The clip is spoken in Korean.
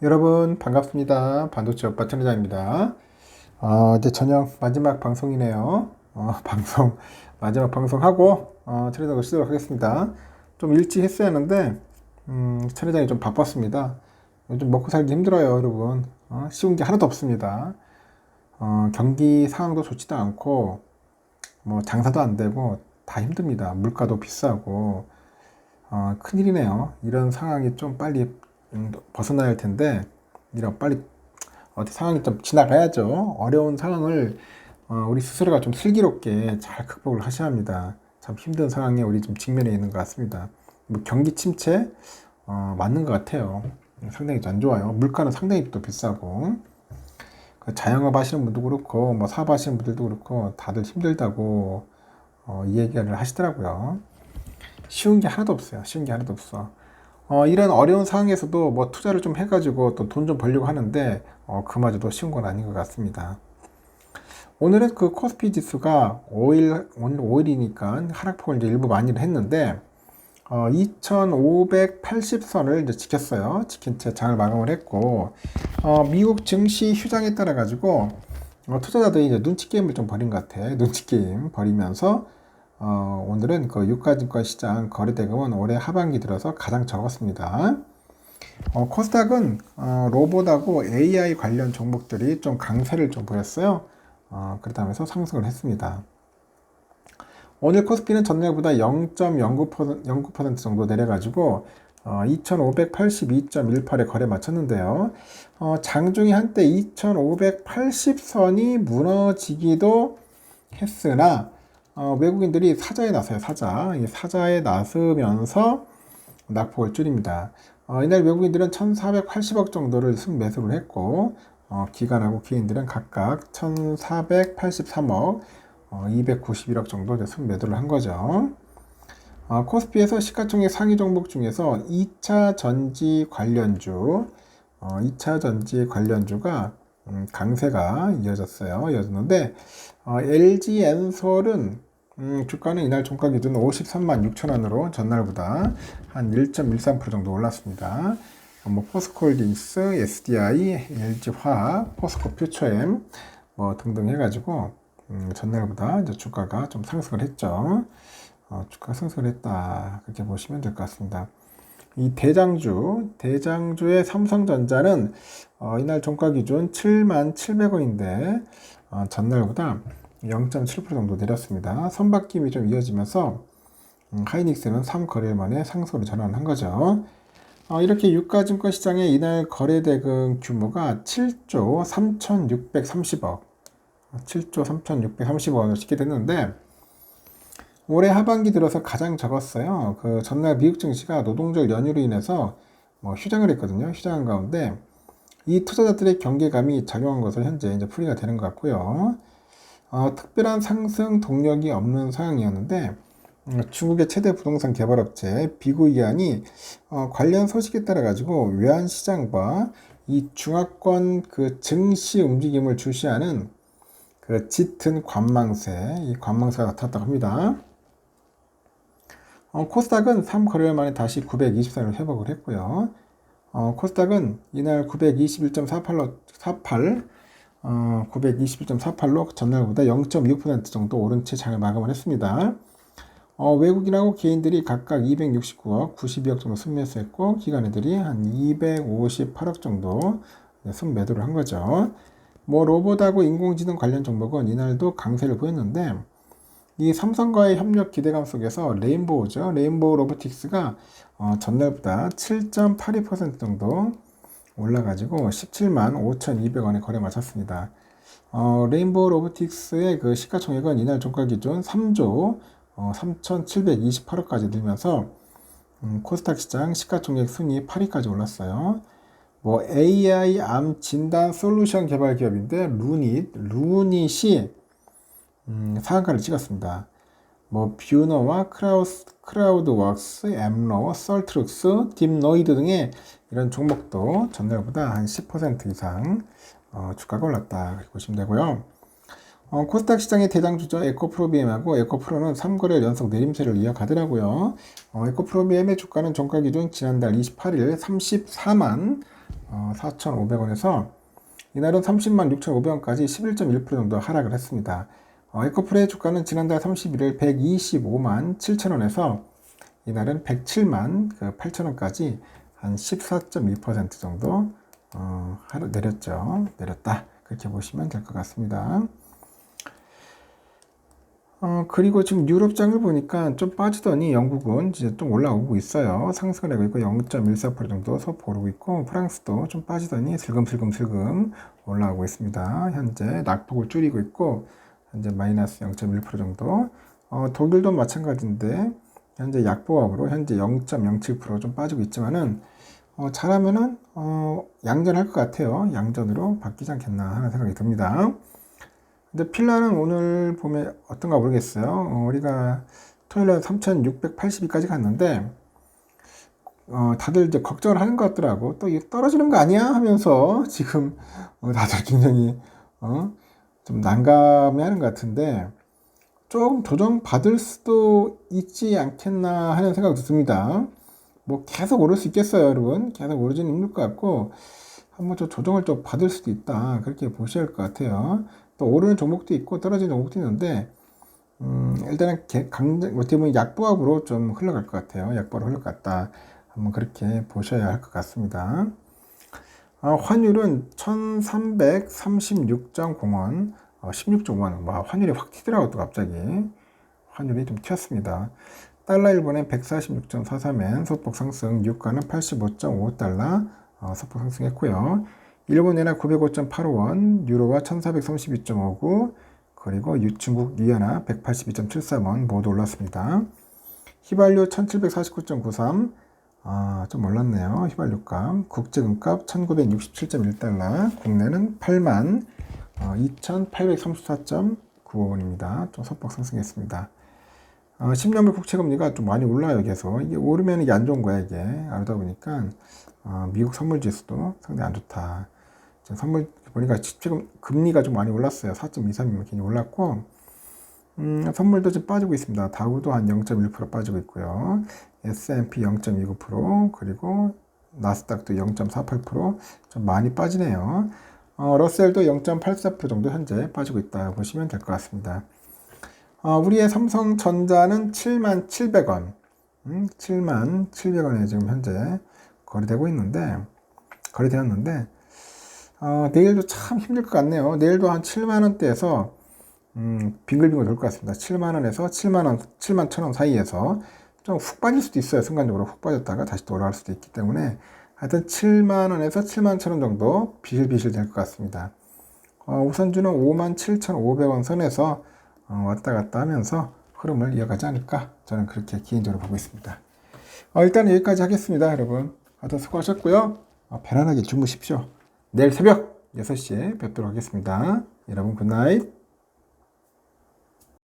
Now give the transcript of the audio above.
여러분 반갑습니다. 반도체 오빠 천회장입니다. 이제 저녁 마지막 방송이네요. 방송 마지막 방송하고 천회장을 쉬도록 하겠습니다. 좀 일찍 했어야 하는데 천회장이 좀 바빴습니다. 요즘 먹고 살기 힘들어요, 여러분. 쉬운 게 하나도 없습니다. 경기 상황도 좋지도 않고 뭐 장사도 안 되고 다 힘듭니다. 물가도 비싸고 큰일이네요. 이런 상황이 좀 빨리 벗어나야 할 텐데, 이런 빨리 어디 상황이 좀 지나가야죠. 어려운 상황을 우리 스스로가 좀 슬기롭게 잘 극복을 하셔야 합니다. 참 힘든 상황에 우리 좀 직면해 있는 것 같습니다. 뭐 경기 침체 맞는 것 같아요. 상당히 안 좋아요. 물가는 상당히 또 비싸고, 그 자영업 하시는 분도 그렇고 뭐 사업 하시는 분들도 그렇고 다들 힘들다고 이 얘기를 하시더라고요. 쉬운 게 하나도 없어요. 쉬운 게 하나도 없어. 이런 어려운 상황에서도 뭐 투자를 좀 해가지고 또 돈 좀 벌려고 하는데, 그마저도 쉬운 건 아닌 것 같습니다. 오늘은 그 코스피 지수가 오늘 5일이니까 하락폭을 이제 일부 많이 했는데, 2580선을 이제 지켰어요. 지킨 채 장을 마감을 했고, 미국 증시 휴장에 따라 가지고, 투자자들이 이제 눈치 게임을 좀 벌인 것 같아. 눈치 게임 벌이면서, 오늘은 그 유가증권 시장 거래대금은 올해 하반기 들어서 가장 적었습니다. 코스닥은 로봇하고 AI 관련 종목들이 좀 강세를 좀 보였어요. 그렇다면서 상승을 했습니다. 오늘 코스피는 전날보다 0.09% 정도 내려가지고 2582.18에 거래 마쳤는데요. 장중에 한때 2580선이 무너지기도 했으나 외국인들이 사자에 나서요. 사자에 나서면서 낙폭을 줄입니다. 이날 외국인들은 1480억 정도를 순매수를 했고, 기관하고 개인들은 각각 1483억, 291억 정도 순매도를 한 거죠. 코스피에서 시가총액 상위 종목 중에서 2차 전지 관련주가 강세가 이어졌는데, LG 엔솔은 주가는 이날 종가 기준 53만 6천원으로 전날보다 한 1.13% 정도 올랐습니다. 뭐 포스코홀딩스, SDI, LG화학, 포스코퓨처엠 뭐 등등 해가지고 전날보다 이제 주가가 좀 상승을 했죠. 주가 상승을 했다, 그렇게 보시면 될 것 같습니다. 이 대장주의 삼성전자는 이날 종가 기준 7만 700원인데 전날보다 0.7% 정도 내렸습니다. 선박김이 좀 이어지면서 하이닉스는 3거래일 만에 상승으로 전환한 거죠. 이렇게 유가증권 시장의 이날 거래대금 규모가 7조 3,630억, 7조 3,630원을 찍게 됐는데, 올해 하반기 들어서 가장 적었어요. 그 전날 미국 증시가 노동절 연휴로 인해서 뭐 휴장을 했거든요. 휴장한 가운데 이 투자자들의 경계감이 작용한 것으로 현재 이제 풀이가 되는 것 같고요. 특별한 상승 동력이 없는 상황이었는데, 중국의 최대 부동산 개발업체 비구이안이 관련 소식에 따라 가지고 외환 시장과 이 중화권 그 증시 움직임을 주시하는 그 짙은 이 관망세가 나타났다고 합니다. 코스닥은 3거래일 만에 다시 920선을 회복을 했고요. 코스닥은 이날 921.48로 전날보다 0.6% 정도 오른 채 장을 마감을 했습니다. 외국인하고 개인들이 각각 269억, 92억 정도 순매수했고, 기관애들이 한 258억 정도 순매도를 한 거죠. 뭐 로봇하고 인공지능 관련 종목은 이날도 강세를 보였는데, 이 삼성과의 협력 기대감 속에서 레인보우 로보틱스가 전날보다 7.82% 정도 올라가지고 17만 5,200원에 거래 마쳤습니다. 레인보우 로보틱스의 그 시가총액은 이날 종가 기준 3조 3,728억까지 늘면서 코스닥 시장 시가총액 순위 8위까지 올랐어요. 뭐 AI 암 진단 솔루션 개발 기업인데 루닛이 상한가를 찍었습니다. 뭐 뷰너와 크라우드웍스, 엠로, 썰트룩스, 딥노이드 등의 이런 종목도 전날보다 한 10% 이상 주가가 올랐다, 그렇게 보시면 되고요. 코스닥 시장의 대장주죠. 에코프로비엠하고 에코프로는 3거래일 연속 내림세를 이어가더라고요. 에코프로비엠의 주가는 종가 기준 지난달 28일 34만 4,500원에서 이날은 306,500원까지 11.1% 정도 하락을 했습니다. 에코프레 주가는 지난달 31일 125만 7천원에서 이날은 107만 8천원까지 한 14.2% 정도 내렸다. 그렇게 보시면 될 것 같습니다. 그리고 지금 유럽장을 보니까 좀 빠지더니 영국은 이제 좀 올라오고 있어요. 상승을 하고 있고 0.14% 정도 소폭 오르고 있고, 프랑스도 좀 빠지더니 슬금슬금 올라오고 있습니다. 현재 낙폭을 줄이고 있고 현재 마이너스 0.1% 정도. 독일도 마찬가지인데 현재 약보합으로 현재 0.07% 좀 빠지고 있지만은 잘하면은 양전할 것 같아요. 양전으로 바뀌지 않겠나 하는 생각이 듭니다. 근데 필라는 오늘 보면 어떤가 모르겠어요. 우리가 토요일에 3,682까지 갔는데 다들 이제 걱정을 하는 것 같더라고. 또 떨어지는 거 아니야 하면서 지금 다들 굉장히 좀 난감해하는 것 같은데, 조금 조정 받을 수도 있지 않겠나 하는 생각이 듭니다. 뭐 계속 오를 수 있겠어요, 여러분. 계속 오르지는 힘들 것 같고 한번 좀 조정을 좀 받을 수도 있다, 그렇게 보셔야 할 것 같아요. 또 오르는 종목도 있고 떨어지는 종목도 있는데 일단은 어떻게 보면 약보합으로 좀 흘러갈 것 같아요. 약보합으로 흘러갈 것 같다, 한번 그렇게 보셔야 할 것 같습니다. 환율은 1336.0원, 16.5원. 환율이 확 튀더라고. 또 갑자기 환율이 좀 튀었습니다. 달러 1분에 146.43엔, 소폭 상승. 유가는 85.5달러 소폭 상승했고요. 일본 엔화 905.85원, 유로화 1432.59, 그리고 중국 위안화 182.73원 모두 올랐습니다. 휘발유 1749.93, 좀 올랐네요. 휘발유값. 국제금값 1967.1달러, 국내는 8만 2834.95원입니다. 좀 소폭 상승했습니다. 10년물 국채금리가 좀 많이 올라요. 계속 이게 오르면 이게 안 좋은 거야. 이게 그러다 보니까 미국 선물 지수도 상당히 안 좋다. 선물 보니까 지금 금리가 좀 많이 올랐어요. 4.23이면 괜히 올랐고, 선물도 좀 빠지고 있습니다. 다우도 한 0.1% 빠지고 있고요. S&P 0.29%, 그리고 나스닥도 0.48%좀 많이 빠지네요. 러셀도 0.84% 정도 현재 빠지고 있다 보시면 될 것 같습니다. 우리의 삼성전자는 77,000원, 77,000원에 지금 현재 거래되었는데, 내일도 참 힘들 것 같네요. 내일도 한 7만원대에서 빙글빙글 돌 것 같습니다. 7만원에서 71,000원 사이에서 좀 훅 빠질 수도 있어요. 순간적으로 훅 빠졌다가 다시 또 올라갈 수도 있기 때문에 하여튼 7만원에서 71,000원 정도 비실비실 될 것 같습니다. 우선주는 57,500원 선에서 왔다 갔다 하면서 흐름을 이어가지 않을까, 저는 그렇게 개인적으로 보고 있습니다. 일단 여기까지 하겠습니다. 여러분 다들 수고하셨고요. 편안하게 주무십시오. 내일 새벽 6시에 뵙도록 하겠습니다. 여러분 굿나잇.